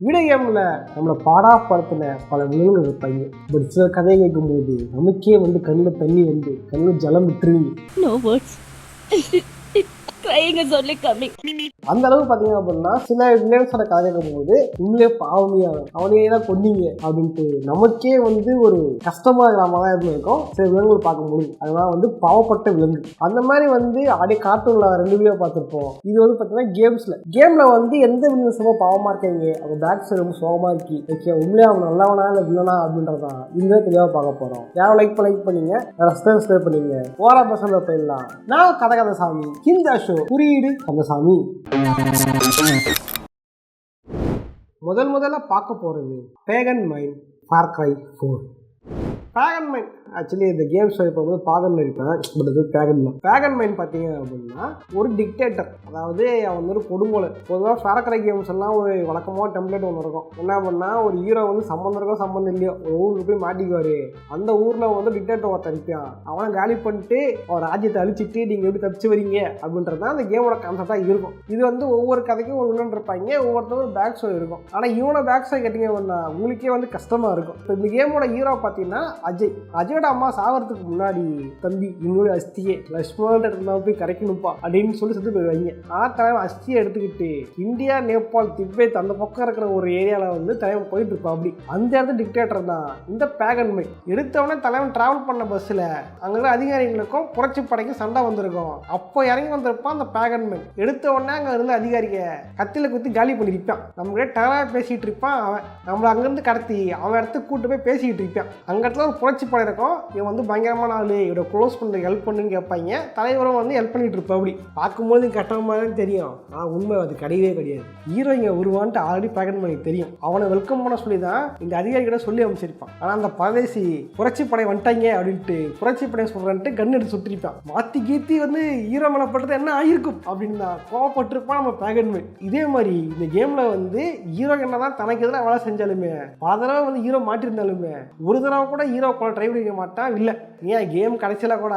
Video கேமில் நம்மளை பாடாப்படுத்தின பல விலங்குகள் இருப்பாங்க. பட் சில கதையை கேட்கும்போது நமக்கே வந்து கண்ணில் தண்ணி வந்து கண்ணில் ஜலம் விட்டுருவீங்க. அந்த அளவு பார்த்தீங்க அப்படின்னா சில வில்லன்ஸோட கதை கேட்கும்போது உண்மையிலே பாவமையாக அவனையே தான் கொண்டீங்க அப்படின்ட்டு நமக்கே வந்து ஒரு கஷ்டமாக இருக்கிற மாதிரி தான் இருந்திருக்கும் சில விலங்குகள் பார்க்கும்போது. அதெல்லாம் வந்து பாவப்பட்ட விலங்கு. அந்த மாதிரி வந்து அப்படியே கார்ட்டூன்ல 2 வீடியோ பார்த்துருப்போம். இது வந்து பார்த்தீங்கன்னா கேமில் வந்து எந்த வில்லன்ஸ் ரொம்ப பாவமாக இருக்காங்க, அவங்க பேக் சைடு ரொம்ப சோகமாக இருக்கு, ஓகே உண்மையாக அவங்க நல்லவனா இல்லை வில்லனா அப்படின்றதான் இந்த தெளிவாக பார்க்க போகிறோம். யாரும் லைக் பண்ணிங்க, சப்ஸ்கிரைப் பண்ணிங்க. ஓரா பசங்க போயிடலாம். நான் கதை சாமி. இந்த ஷோ குறியீடு கந்தசாமி. முதல்ல பார்க்க போறது Pagan Min Far Cry 4. Pagan Min actually இந்த கேம்ஸ் போகும்போது பாகன் இருப்பேன், பட் அது பேகன் மைண்ட் பார்த்தீங்க அப்படின்னா ஒரு டிக்டேட்டர், அதாவது அவன் வந்து ஒரு கொடுங்கோலை. பொதுவாக ஃபேரக்ரை கேம்ஸ் எல்லாம் ஒரு வழக்கமாக டெம்ப்ளேட் ஒன்று இருக்கும். என்ன பண்ணால் ஒரு ஹீரோ வந்து சம்மந்தம் இல்லையோ ஒரு ஊருக்கு போய் மாட்டிக்குவார். அந்த ஊரில் வந்து டிக்டேட்டர் ஒருத்தர் இருப்பான். அவனை காலி பண்ணிட்டு அவன் ராஜ்யத்தை அழிச்சிட்டு நீங்கள் எப்படி தப்பிச்சு வரீங்க அப்படின்றது தான் அந்த கேமோட கான்செப்டாக இருக்கும். இது வந்து ஒவ்வொரு கதைக்கும் ஒரு வில்லன் இருப்பாங்க, ஒவ்வொருத்தரும் ஒரு பேக் ஸ்டோரி இருக்கும். ஆனால் இவனோட பேக் ஸ்டோரி கேட்டிங்க அப்படின்னா உங்களுக்கே வந்து கஷ்டமாக இருக்கும். இப்போ இந்த கேமோட ஹீரோ பார்த்தீங்கன்னா அஜயோட அம்மா சாவறதுக்கு முன்னாடி தம்பி இன்னொரு அஸ்தியை லட்சுமண போய் கரைக்கணுப்பா அப்படின்னு சொல்லி செத்து போயிடுவாங்க. தலைவன் அஸ்தியை எடுத்துக்கிட்டு இந்தியா, நேபாள், திபெத் அந்த பக்கம் இருக்கிற ஒரு ஏரியாவில் வந்து தலைவன் போயிட்டு இருப்பான். அப்படி அந்த இடத்துல டிக்டேட்டர் தான் இந்த பேகன் மைண்ட். எடுத்தவொடனே தலைவன் டிராவல் பண்ண பஸ்ஸில் அங்கே அதிகாரிகளுக்கும் புரட்சி படைக்கும் சண்டை வந்திருக்கும். அப்போ இறங்கி வந்திருப்பான் அந்த பேகன் மைண்ட். எடுத்த உடனே அங்கே இருந்த அதிகாரிக கத்தில குத்தி காலி பண்ணியிருப்பான். நம்மளே டராக பேசிகிட்டு இருப்பான். அவன் நம்மளை அங்கேருந்து கடத்தி அவன் இடத்துக்கு கூட்டு போய் பேசிக்கிட்டு இருப்பான். அங்கே இடத்துல ஒரு புரட்சி படை இருக்கும். இவன் வந்து பயங்கரமான ஆளு, இவரை க்ளோஸ் பண்ண ஹெல்ப் பண்ணுன்னு கேட்பாங்க. தலைவரும் வந்து ஹெல்ப் பண்ணிட்டு இருப்பா. அப்படி பார்க்கும்போது கெட்ட மாதிரி தெரியும், ஆனால் உண்மை அது கிடையவே ஹீரோ இங்கே உருவான்ட்டு ஆல்ரெடி பேகன் பண்ணி தெரியும். அவனை வெல்கம் பண்ண சொல்லி தான் இந்த அதிகாரிகிட்ட சொல்லி அமைச்சிருப்பான். ஆனால் அந்த பரதேசி புரட்சி படை வந்துட்டாங்க அப்படின்ட்டு புரட்சி படை சொல்றேன்ட்டு கன் எடுத்து சுட்டிருப்பான். மாத்தி கீத்தி வந்து ஹீரோ மேலே பட்டது என்ன ஆயிருக்கும் அப்படின்னு தான் கோவப்பட்டிருப்பான் நம்ம பேகன் மேன். இதே மாதிரி இந்த கேம்ல வந்து ஹீரோ என்னதான் தனக்கு எதிராக வேலை செஞ்சாலுமே பல தடவை வந்து ஹீரோ மாட்டிருந்தாலுமே ஒரு தடவை கூட ஹீரோ ட்ரை பண்ணிக்க மாட்டான். இல்லை ஏன் கேம் கடைசியில் கூட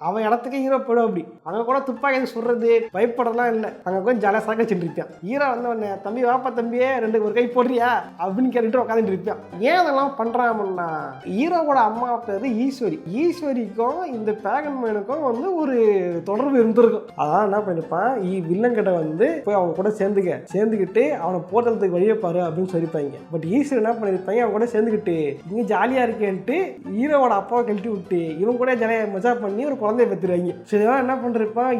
அவன் இடத்துக்கு ஹீரோ போயிடும். அப்படி அங்கே கூட துப்பாக்கி சுடுறது பயப்படலாம் இல்லை, அங்கே கொஞ்சம் ஜாலியாக சாக்க வச்சுட்டு இருப்பான். ஹீரோ வந்து உடனே தம்பி வாப்பா தம்பியே 2 ஒரு கை போடுறியா அப்படின்னு கேட்டுட்டு உட்காந்துட்டு இருப்பான். ஏன் அதெல்லாம் பண்ணுறான்னா ஹீரோவோட அம்மா பேர் ஈஸ்வரிக்கும் இந்த பேகன் மேனுக்கும் வந்து ஒரு தொடர்பு இருந்திருக்கும். அதான் என்ன பண்ணிருப்பான், வில்லங்கிட்ட வந்து போய் அவங்க கூட சேர்ந்துக்கிட்டு அவனை போட்டதுக்கு வழியே பாரு அப்படின்னு சொல்லிப்பாங்க. பட் ஈஸ்வரி என்ன பண்ணிருப்பாங்க, அவங்க கூட சேர்ந்துக்கிட்டு இங்கே ஜாலியாக இருக்கேன்ட்டு ஹீரோவோட அப்பாவை கழட்டி விட்டு இவங்க கூட ஜனையை மஜா பண்ணி ஒரு குழந்தைய பெற்றுருவாங்க. சரி இதெல்லாம் என்ன பண்ணிருப்பான்,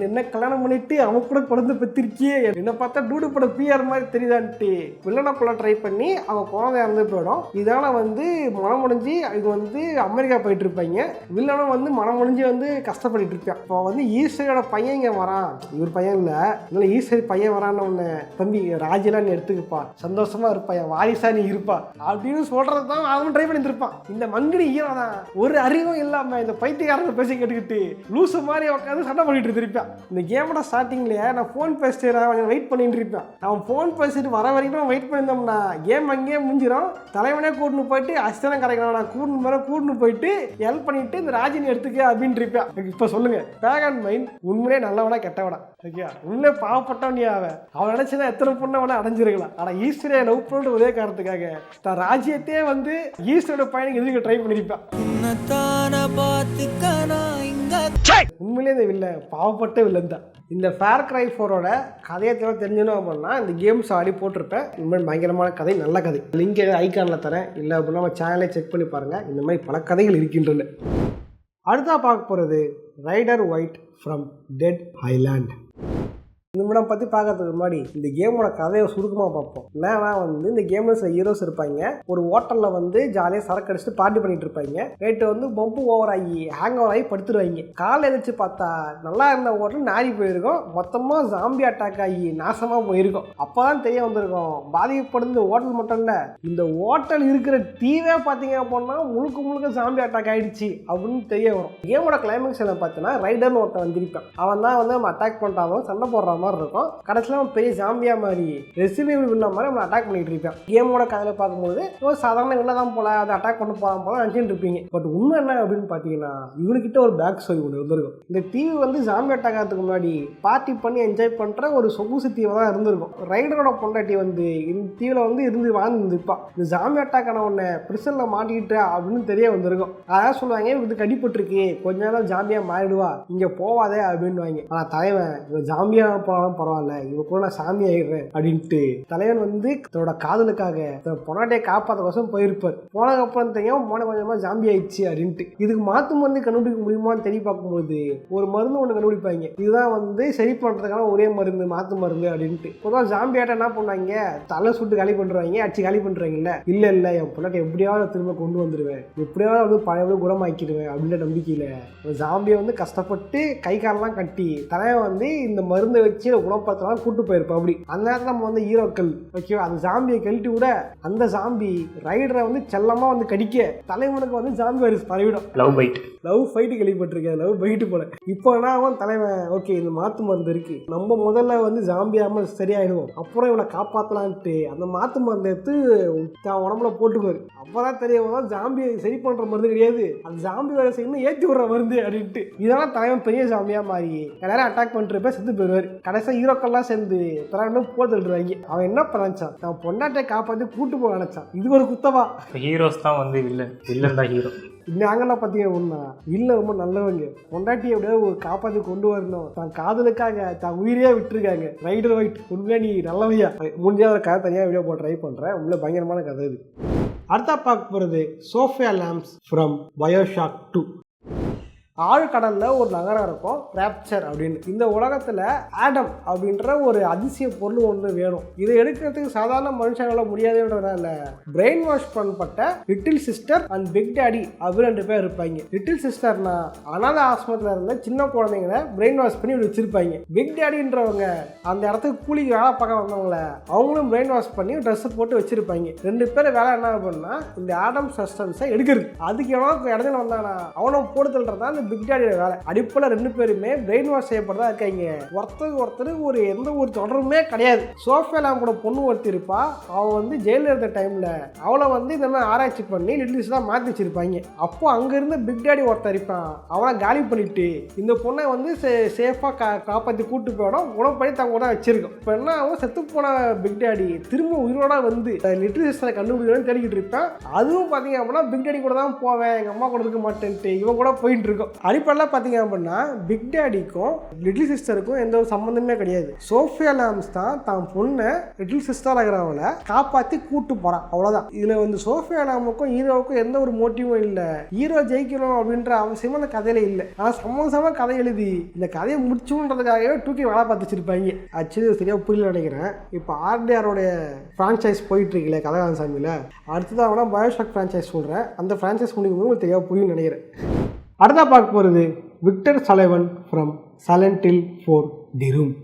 என்ன கல்யாணம் பண்ணிட்டு அவன் கூட குழந்தை பெற்றிருக்கியே என்ன பார்த்தா டூடு பட பிஆர் மாதிரி தெரியுதான்ட்டு வில்லனை கொள்ள ட்ரை பண்ணி அவங்க குழந்தை இறந்து போயிடும். இதனால வந்து மனம் முடிஞ்சு இது வந்து அமெரிக்கா போயிட்டு இருப்பாங்க. வில்லனும் வந்து மனம் முடிஞ்சு வந்து கஷ்டப்பட்டு இருப்பான். இப்போ வந்து ஈஸ்வரியோட பையன் இங்கே வரான், இவர் பையன் இல்லை ஈஸ்வரி பையன் வரான்னு ஒன்று தம்பி ராஜெல்லாம் நீ எடுத்துக்கப்பா, சந்தோஷமா இருப்பா, என் வாரிசா நீ இருப்பா அப்படின்னு சொல்றது தான் அவன் ட்ரை பண்ணிட்டு இருப்பான். இந்த மங்கிடி ஹீரோ தான் ஒரு அறிவும் இல்லாம இந்த பைத்தியக்காரங்க பேசி கேட்டுக்கிட்டு லூசு மாதிரி உட்காந்து சண்டை பண்ணிட்டு இருப்பான். இந்த கேமோட ஸ்டார்டிங்லயே நான் போன் பேசிட்டு வெயிட் பண்ணிட்டு இருப்பேன். அவன் போன் பேசிட்டு வர வரைக்கும் வெயிட் பண்ணியிருந்தோம்னா கேம் அங்கேயே முடிஞ்சிடும். தலைவனே கூட்டுன்னு போயிட்டு அஸ்தனம் கரைக்கணும் கூட்டுன்னு போயிட்டு ஹெல்ப் பண்ணிட்டு இந்த ராஜினி எடுத்துக்க அப்படின்னு இருப்பான். இப்ப சொல்லுங்க, பேகன் மைண்ட் உண்மையிலே நல்லவனா கெட்டவனா? உண்மையிலே பாவப்பட்டவன் அவன் நினைச்சுதான் எத்தனை பொண்ணை வேணா அடைஞ்சிருக்கலாம். ஆனா ஈஸ்வரியை லவ் பண்ணிட்டு ஒரே காரணத்துக்காக தான் ராஜ்யத்தையே வந்து ஈஸ்வரோட பையனுக்கு எதுக்கு ட்ரை பண்ணிருப்பான். உண்மையிலே இந்த வில்லன் பாவப்பட்ட வில்லன் தான். இந்த ஃபேர் கிரை 4ஓட கதையை தெரிஞ்சணும் அப்படின்னா இந்த கேம்ஸ் ஆடி போட்டிருப்பேன். இந்த மாதிரி பயங்கரமான கதை, நல்ல கதை. லிங்க் ஐக்கானில் தரேன், இல்லை அப்படின்னா நம்ம சேனலை செக் பண்ணி பாருங்கள். இந்த மாதிரி பல கதைகள் இருக்கின்றன. அடுத்தா பார்க்க போகிறது Ryder White from Dead Island. இந்த படம் பற்றி பார்க்கறதுக்கு முன்னாடி இந்த கேமோட கதையை சுருக்கமாக பார்ப்போம். ஏன்னா வந்து இந்த கேமில் சில ஹீரோஸ் இருப்பாங்க, ஒரு ஹோட்டலில் வந்து ஜாலியாக சரக்கு அடிச்சுட்டு பார்ட்டி பண்ணிட்டு இருப்பாங்க. நைட்டு வந்து பம்பு ஓவர் ஆகி ஹேங் ஓவர் ஆகி படுத்துருவாங்க. காலை எழுந்திரிச்சு பார்த்தா நல்லா இருந்த ஹோட்டல் நாரி போயிருக்கும், மொத்தமாக ஜாம்பி அட்டாக் ஆகி நாசமாக போயிருக்கும். அப்போ தான் தெரிய வந்திருக்கும் பாதிக்கப்படுது ஹோட்டல் மட்டும் இல்லை, இந்த ஹோட்டல் இருக்கிற தீவே பார்த்தீங்க அப்படின்னா முழுக்க ஜாம்பி அட்டாக் ஆகிடுச்சு அப்படின்னு தெரிய வரும். கேமோட கிளைமேக்ஸ் என்ன பார்த்தீங்கன்னா ரைடர்னு ஒருத்தன் வந்திருப்பான். அவன் தான் வந்து நம்ம அட்டாக் பண்ணுறாங்க, சண்டை போடுறான். மாதிரி இருக்கும். கடைசியில் அவன் பெரிய ஜாம்பியா மாதிரி ரெசிடென்ட் வில்ல மாதிரி அவனை அட்டாக் பண்ணிட்டு இருப்பான். கேமோட கதையில் பார்க்கும்போது சாதாரண வெளில தான் போல அதை அட்டாக் பண்ண போல நினச்சிட்டு இருப்பீங்க. பட் உண்மை என்ன அப்படின்னு பார்த்தீங்கன்னா இவனுக்கிட்ட ஒரு பேக் ஸ்டோரி ஒன்று இருந்திருக்கும். இந்த தீவு வந்து ஜாம்பி அட்டாக் ஆகிறதுக்கு முன்னாடி பார்ட்டி பண்ணி என்ஜாய் பண்ணுற ஒரு சொகுசு தீவை தான் இருந்திருக்கும். ரைடரோட பொண்டாட்டி வந்து இந்த தீவில் வந்து இருந்து வாழ்ந்துருப்பான். இந்த ஜாம்பி அட்டாக் ஆன உடனே பிரிசனில் மாட்டிக்கிட்டு அப்படின்னு தெரிய வந்திருக்கும். அதான் சொல்லுவாங்க இது கடிப்பட்டுருக்கு, கொஞ்ச நேரம் ஜாம்பியா மாறிடுவா, இங்கே போவாதே அப்படின்னு வாங்க. ஆனால் தலைவன் இவன் ஜாம்பியா போனாலும் பரவாயில்ல, இவன் கூட நான் சாமி ஆகிடுறேன் அப்படின்ட்டு தலைவன் வந்து தன்னோட காதலுக்காக பொண்டாட்டியை காப்பாற்ற வருஷம் போயிருப்பார். போனதுக்கப்புறம் தெரியும் போன கொஞ்சமா ஜாம்பி ஆயிடுச்சு அப்படின்ட்டு. இதுக்கு மாற்று மருந்து கண்டுபிடிக்க முடியுமான்னு தெரிய பார்க்கும்போது ஒரு மருந்து ஒன்று கண்டுபிடிப்பாங்க. இதுதான் வந்து சரி பண்ணுறதுக்கான ஒரே மருந்து, மாற்று மருந்து அப்படின்ட்டு. பொதுவாக ஜாம்பி ஆட்ட என்ன பண்ணாங்க, தலை சுட்டு காலி பண்ணுறாங்க, அடிச்சு காலி பண்ணுறாங்கல்ல. இல்லை என் பொண்டாட்டை எப்படியாவது திரும்ப கொண்டு வந்துடுவேன், எப்படியாவது வந்து பழைய குணமாக்கிடுவேன் அப்படின்ற நம்பிக்கையில் ஜாம்பியை வந்து கஷ்டப்பட்டு கை காலெல்லாம் கட்டி தலைவன் வந்து இந்த மருந்தை வச்சு குணப்படுத்தலாம் கூட்டு போயிருப்போம். அப்படி அந்த நேரத்தில் நம்ம வந்து ஹீரோக்கள் ஓகேவா அந்த ஜாம்பியை கழட்டி விட அந்த ஜாம்பி ரைடரை வந்து செல்லமா வந்து கடிக்க தலைவனுக்கு வந்து ஜாம்பி வைரஸ் பரவிடும். லவ் ஃபைட்டு கேள்விப்பட்டிருக்கேன், லவ் பைட்டு போல. இப்போ என்ன ஆகும், தலைவன் ஓகே இந்த மாத்து மருந்து இருக்கு, நம்ம முதல்ல வந்து ஜாம்பியாம சரியாயிடுவோம், அப்புறம் இவனை காப்பாற்றலான்ட்டு அந்த மாத்து மருந்து எடுத்து தான் உடம்புல போட்டுக்குவாரு. அப்பதான் தெரிய வரும் ஜாம்பியை சரி பண்ற மருந்து கிடையாது, அந்த ஜாம்பி வைரஸ் இன்னும் ஏற்றி விடுற மருந்து அப்படின்ட்டு. இதெல்லாம் தலைவன் பெரிய ஜாம்பியா மாறி எல்லாரும் அட்டாக் பண்ணிட்டு செத்து போயிடுவாரு. கடைசியா ஹீரோக்கள்லாம் சேர்ந்து தலைவனும் போட்டுடுறாங்க. அவன் என்ன பண்ணான், நான் பொண்டாட்டை காப்பாற்றி கூட்டு போக நினைச்சான். இது ஒரு குத்தவா? ஹீரோஸ் தான் வந்து வில்லன் தான் ஹீரோ. நாங்கெல்லாம் பார்த்தீங்கன்னா இல்லை ரொம்ப நல்லவங்க, பொண்டாட்டி எப்படியாவது ஒரு காப்பாற்றி கொண்டு வரணும், தான் காதலுக்காக தான் உயிரியா விட்டுருக்காங்க. ரைடர் ஒயிட் உண்மையாக நீ நல்லவையா முடிஞ்சாத ஒரு கதை தனியாக வீடியோ போட்டு ட்ரை பண்ணுறேன். உள்ள பயங்கரமான கதை இது. அடுத்தா பார்க்க போகிறது சோஃபியா லேம்ப்ஸ் ஃப்ரம் பயோஷாக் 2. ஆழ்கடலில் ஒரு நகரம் இருக்கும் ராப்சர் அப்படின்னு. இந்த உலகத்தில் ஆடம் அப்படின்ற ஒரு அதிசய பொருள் ஒன்று வேணும். இதை எடுக்கிறதுக்கு சாதாரண மனுஷங்களால் முடியாதுன்றதுனால பிரெயின் வாஷ் பண்ணப்பட்ட little sister and big daddy அப்படின்னு 2 பேர் இருப்பாங்க. லிட்டில் சிஸ்டர்னா அனாதை ஆசிரமத்தில் இருந்த சின்ன குழந்தைங்களை பிரெயின் வாஷ் பண்ணி வச்சிருப்பாங்க. பிக் டேடின்றவங்க அந்த இடத்துக்கு கூலிக்கு வேலை பார்க்க வந்தவங்கள அவங்களும் பிரெயின் வாஷ் பண்ணி ட்ரெஸ்ஸை போட்டு வச்சிருப்பாங்க. 2 பேர் வேலை என்ன பண்ணா இந்த ஆடம் சஸ்டன்ஸை எடுக்கிறது. அதுக்கு எவனோ இடத்துல வந்தானா அவனை போட்டு தள்ளுறதா இந்த பிக் டாடியோட வேலை. அடிப்படை 2 பேருமே பிரெயின் வாஷ் செய்யப்பட்டதா இருக்காங்க. ஒருத்தர் ஒரு எந்த ஒரு தொடருமே கிடையாது. சோஃபியா லேம்ப் கூட பொண்ணு ஒருத்தி இருப்பா. அவன் வந்து ஜெயிலில் இருந்த டைம்ல அவளை வந்து இந்த மாதிரி ஆராய்ச்சி பண்ணி லிட்டில்ஸ் தான் மாற்றி வச்சிருப்பாங்க. அப்போ அங்க இருந்து பிக் டாடி ஒருத்தர் இருப்பான். அவனை காலி பண்ணிட்டு இந்த பொண்ணை வந்து சேஃபா காப்பாற்றி கூட்டு போயிடும், குணப்படி தங்க கூட வச்சிருக்கோம். இப்போ என்ன அவன் செத்து போன பிக் டாடி திரும்ப உயிரோட வந்து லிட்டில் சிஸ்டரை கண்டுபிடிக்கணும்னு தேடிக்கிட்டு இருப்பான். அதுவும் பார்த்தீங்க அப்படின்னா பிக் டாடி கூட தான் போவேன், எங்கள் அம்மா கூட இருக்க மாட்டேன்ட்டு இவன் கூட போயிட்டு இருக்கோம். அடிப்படையில் பார்த்தீங்க அப்படின்னா பிக் டேடிக்கும் லிட்டில் சிஸ்டருக்கும் எந்த ஒரு சம்மந்தமே கிடையாது. சோஃபியா லேம்ப்ஸ் தான் பொண்ணை லிட்டில் சிஸ்டர் ஆகிறவளை காப்பாற்றி கூட்டு போகிறான், அவ்வளோதான். இதில் வந்து சோஃபியா லேம்புக்கும் ஹீரோவுக்கும் எந்த ஒரு மோட்டிவும் இல்லை. ஹீரோ ஜெயிக்கணும் அப்படின்ற அவசியமும் அந்த கதையில இல்லை. ஆனால் சம்மந்தமாக கதை எழுதி இந்த கதையை முடிச்சுன்றதுக்காகவே தூக்கி வேலை பார்த்து வச்சிருப்பாங்க. ஆக்சுவலி சரியாக புரியல நினைக்கிறேன். இப்போ ஆர்டிஆரோடைய ஃப்ரான்ச்சைஸ் போயிட்டு இருக்குல்ல கதைகாலன் சாமியில், அடுத்ததான் வேணா பயோஷாக் ஃப்ரான்ச்சைஸ் சொல்கிறேன். அந்த ஃப்ரான்ச்சைஸ் முடிக்கும் போது உங்களுக்கு தெரியாது புரியும் நினைக்கிறேன். அடுத்தா பார்க்க போகிறது Victor Sullivan from Silent Hill 4 the Room.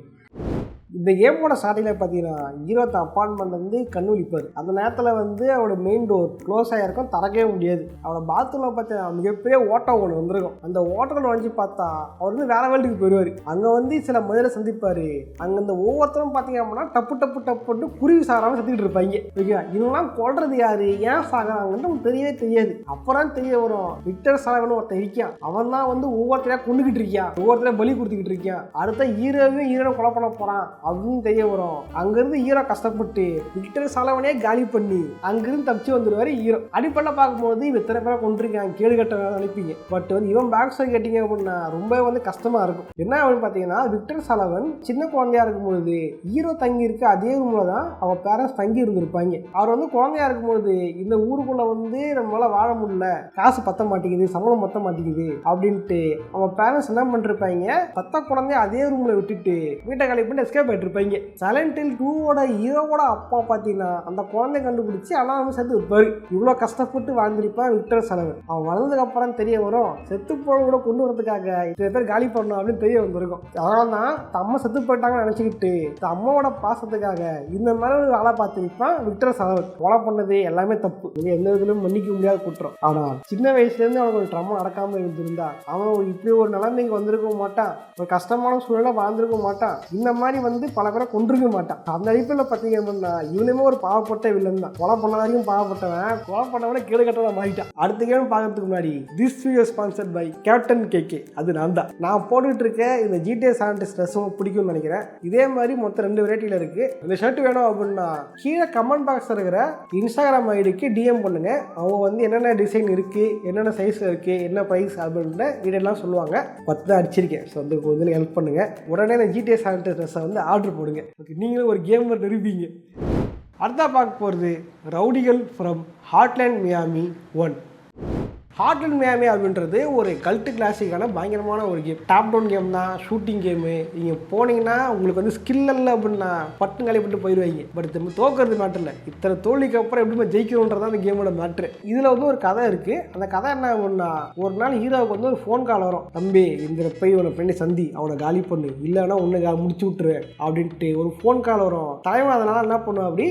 இந்த கேமோட ஸ்டார்டிங்கில் பார்த்தீங்கன்னா ஹீரோ தான் அப்பார்ட்மெண்ட் வந்து கண்ணுழிப்பார். அந்த நேரத்தில் வந்து அவரோட மெயின் டோர் க்ளோஸ் ஆகிருக்கும், திறக்கவே முடியாது. அவரோட பாத்ரூமில் பார்த்தீங்கன்னா மிகப்பெரிய ஓட்டம் ஒன்று வந்திருக்கும். அந்த ஓட்டங்கள் வந்து பார்த்தா அவர் வந்து வேற வேல்டுக்கு போயிடுவார். அங்கே வந்து சில மனிதரை சந்திப்பார். அங்கே இந்த ஒவ்வொருத்தரும் பார்த்தீங்க அப்படின்னா டப்பு டப்பு டப்புட்டு குருவி சாகாமல் சத்திக்கிட்டு இருப்பாங்க. ஓகே, இவங்கெல்லாம் கொள்றது யாரு, ஏன் சாகிறாங்கன்னு தெரியவே தெரியாது. அப்புறம் தெரிய வரும் விக்டர் சலைவன் ஒருத்தன் இருக்கான். அவன் தான் வந்து ஒவ்வொருத்தரையா கொண்டுகிட்டு இருக்கான், ஒவ்வொருத்தரையா பலி கொடுத்துக்கிட்டு இருக்கான். அடுத்த ஹீரோவையும் ஹீரோவை கொலை பண்ண போகிறான் அப்படின்னு தெரிய வரும். அங்கிருந்து ஹீரோ கஷ்டப்பட்டு விக்டர் சலைவனே காலி பண்ணி அங்கிருந்து தப்பிச்சு வந்துடுவாரு ஹீரோ. அடிப்படையில் பார்க்கும்போது இவன் எத்தனை பேரை கொண்டிருக்காங்க கேடு கட்ட அனுப்பிங்க. பட் வந்து இவன் பேக் ஸ்டோரி கேட்டீங்க அப்படின்னா ரொம்ப வந்து கஷ்டமா இருக்கும். என்ன அப்படின்னு பார்த்தீங்கன்னா விக்டர் சலைவன் சின்ன குழந்தையா இருக்கும்போது ஹீரோ தங்கி இருக்க அதே ரூம்ல தான் அவன் பேரண்ட்ஸ் தங்கி இருந்திருப்பாங்க. அவர் வந்து குழந்தையா இருக்கும்போது இந்த ஊருக்குள்ள வந்து நம்மளால வாழ முடியல, காசு பத்த மாட்டேங்குது, சம்பளம் பத்த மாட்டேங்குது அப்படின்ட்டு அவன் பேரண்ட்ஸ் என்ன பண்ணிருப்பாங்க, பத்த குழந்தைய அதே ரூம்ல விட்டுட்டு வீட்டை காலி பண்ணி எஸ்கேப் கேட்டிருப்பாங்க. சைலண்ட் ஹில் 2வோட ஹீரோவோட அப்பா பார்த்தீங்கன்னா அந்த குழந்தை கண்டுபிடிச்சி ஆனால் அவன் செத்து வைப்பாரு. இவ்வளோ கஷ்டப்பட்டு வாழ்ந்திருப்பான் விக்டர் சலவன். அவன் வளர்ந்ததுக்கு அப்புறம் தெரிய வரும் செத்து போன கூட கொண்டு வரதுக்காக இத்தனை பேர் காலி பண்ணணும் அப்படின்னு தெரிய வந்திருக்கும். அதனால தான் அம்மா செத்து போயிட்டாங்கன்னு நினச்சிக்கிட்டு அம்மாவோட பாசத்துக்காக இந்த மாதிரி ஒரு ஆளை பார்த்துருப்பான் விக்டர் சலவன். கொலை பண்ணது எல்லாமே தப்பு, இது எந்த விதத்திலும் மன்னிக்க முடியாத குற்றம். ஆனால் சின்ன வயசுலேருந்து அவனுக்கு ஒரு ட்ரம்மா நடக்காமல் இருந்திருந்தா அவன் இப்படி ஒரு நிலைமைக்கு வந்திருக்க மாட்டான், ஒரு கஷ்டமான சூழலை வாழ்ந்திருக்க மாட்டான், இந்த மாதிரி வந்து பல பேரை கொண்டிருக்க மாட்டான். அந்த அடிப்பில் பார்த்தீங்க அப்படின்னா இவனுமே ஒரு பாவப்பட்ட வில்லன் தான். கொலை பண்ண வரைக்கும் பாவப்பட்டவன், கொலை பண்ணவனே கேடு கட்டவன் மாறிட்டான். அடுத்த கேம் பார்க்கறதுக்கு முன்னாடி this video sponsored by captain K K. அது நான் தான். நான் போட்டுட்டு இருக்கேன் இந்த GTA San Andreas ட்ரெஸ்ஸும் பிடிக்கும்னு நினைக்கிறேன். இதே மாதிரி மொத்தம் 2 வெரைட்டியில் இருக்கு. இந்த ஷர்ட் வேணும் அப்படின்னா கீழே கமெண்ட் பாக்ஸில் இருக்கிற இன்ஸ்டாகிராம் ஐடிக்கு DM பண்ணுங்க. அவங்க வந்து என்னென்ன டிசைன் இருக்கு, என்னென்ன சைஸ்ல இருக்கு, என்ன ப்ரைஸ் அப்படின்ற டீடைல்லாம் சொல்லுவாங்க. 10 தான் அடிச்சிருக்கேன். ஸோ வந்து கொஞ்சம் ஹெல்ப் பண்ணுங்க. உடனே இந்த GTA San Andreas ட்ரெஸ்ஸை வந்து ஆர்டர் போடுங்க. ஓகே, நீங்களும் ஒரு கேமர் நிரூபிங்க. அடுத்தா பார்க்க போகிறது ரவுடிகள் from heartland Miami 1. Heartland Miami அப்படின்றது ஒரு கல்ட்டு கிளாசிக்கான பயங்கரமான ஒரு கேம். டாப் டவுன் கேம் தான், ஷூட்டிங் கேமு. நீங்கள் போனீங்கன்னா உங்களுக்கு வந்து ஸ்கில் இல்லை அப்படின்னா பட்டு கலைப்பட்டு போயிடுவாங்க. பட் திரும்ப தோக்கிறது மேட்ரு இல்லை, இத்தனை தோல்விக்கு அப்புறம் எப்படிமா ஜெயிக்கணுன்றதான் அந்த கேமோட மேட்ரு. இதில் வந்து ஒரு கதை இருக்குது. அந்த கதை என்ன ஆகும்னா, ஒரு நாள் ஹீரோவுக்கு வந்து ஒரு ஃபோன் கால் வரும். தம்பி இந்த போய் உன ஃப்ரெண்டு சந்தி, அவனை காலி பண்ணு, இல்லைன்னா ஒன்று முடிச்சு விட்டுருவேன் அப்படின்ட்டு ஒரு ஃபோன் கால் வரும். தலைவன் அதனால் என்ன பண்ணுவான், அப்படி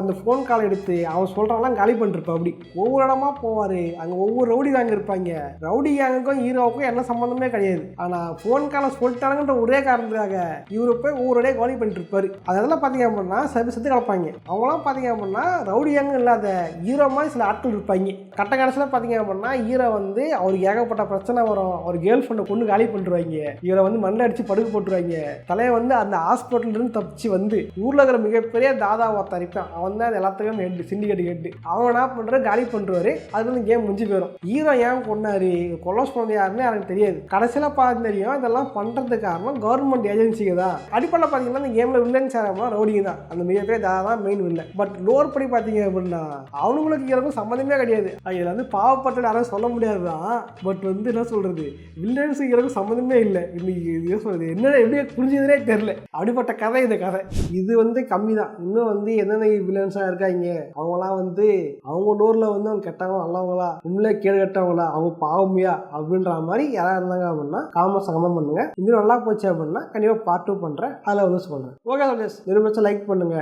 அந்த ஃபோன் காலை எடுத்து அவன் சொல்கிறான்லாம் காலி பண்ணிருப்பான். அப்படி ஒவ்வொரு இடமா போவார். அங்கே ஒவ்வொரு ரவுடி கேங் இருப்பாங்க. ரவுடி கேங்குக்கும் ஹீரோவுக்கும் என்ன சம்பந்தமே கிடையாது. ஆனா போன் காலை சொல்லிட்டானுன்ற ஒரே காரணத்துக்காக இவரு போய் ஒவ்வொரு காலி பண்ணிட்டு இருப்பாரு. அதெல்லாம் பாத்தீங்க அப்படின்னா செத்து கிடப்பாங்க. அவங்களாம் பாத்தீங்க அப்படின்னா ரவுடி கேங் இல்லாத ஹீரோ மாதிரி சில ஆட்கள் இருப்பாங்க. கட்ட கடைசியில் பாத்தீங்க அப்படின்னா ஹீரோ வந்து அவருக்கு ஏகப்பட்ட பிரச்சனை வரும். அவர் கேர்ள் ஃப்ரெண்டை கொண்டு காலி பண்ணிடுவாங்க. இவரை வந்து மண்ணை அடிச்சு படுக்க போட்டுருவாங்க. தலையை வந்து அந்த ஹாஸ்பிட்டல் இருந்து தப்பிச்சு வந்து ஊர்ல இருக்கிற மிகப்பெரிய தாதா ஒருத்தர் இருப்பான். அவன் தான் எல்லாத்துக்கும் ஹெட், சிண்டிகேட் ஹெட். அவன் என்ன பண்ற காலி பண்ணுவாரு. அது வந்து கேம் முடிஞ்சு போயிடும். ஹீரோ ஏன் கொண்டாரு, கொலோஸ் பண்ணது யாருன்னு எனக்கு தெரியாது. கடைசியில் பார்த்து தெரியும் இதெல்லாம் பண்ணுறதுக்கு காரணம் கவர்மெண்ட் ஏஜென்சிக்கு தான். அடிப்படையில் பார்த்தீங்கன்னா இந்த கேமில் வில்லன் சேரமாக ரவுடிங்க தான், அந்த மிகப்பெரிய தான் மெயின் வில்லன். பட் லோர் படி பார்த்தீங்க அப்படின்னா அவனுங்களுக்கு எனக்கும் சம்மந்தமே கிடையாது. இதில் வந்து பாவப்பட்ட யாரும் சொல்ல முடியாது தான். பட் வந்து என்ன சொல்கிறது, வில்லன்ஸுக்கு எனக்கும் சம்மந்தமே இல்லை. இன்னைக்கு இது சொல்கிறது என்ன எப்படி புரிஞ்சதுனே தெரில. அப்படிப்பட்ட கதை இந்த கதை. இது வந்து கம்மி தான். இன்னும் வந்து என்னென்ன வில்லன்ஸாக இருக்காங்க, அவங்களாம் வந்து அவங்க டோரில் வந்து அவங்க கெட்டவங்க நல்லவங்களா, உண்மையிலே கேடு கட்டவங்களா, அவங்க பாவமியா அப்படின்ற மாதிரி யாராவது இருந்தாங்க அப்படின்னா காமெண்ட்ஸ் கமெண்ட் பண்ணுங்க. இன்னும் நல்லா போச்சு அப்படின்னா கண்டிப்பாக பார்ட் 2 பண்ணுறேன், அதில் யூஸ் பண்ணுறேன். ஓகே, நிருபத்தை லைக் பண்ணுங்க,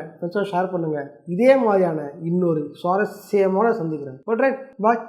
ஷேர் பண்ணுங்க. இதே மாதிரியான இன்னொரு சுவாரஸ்யமான சந்திக்கிறேன். பாய்.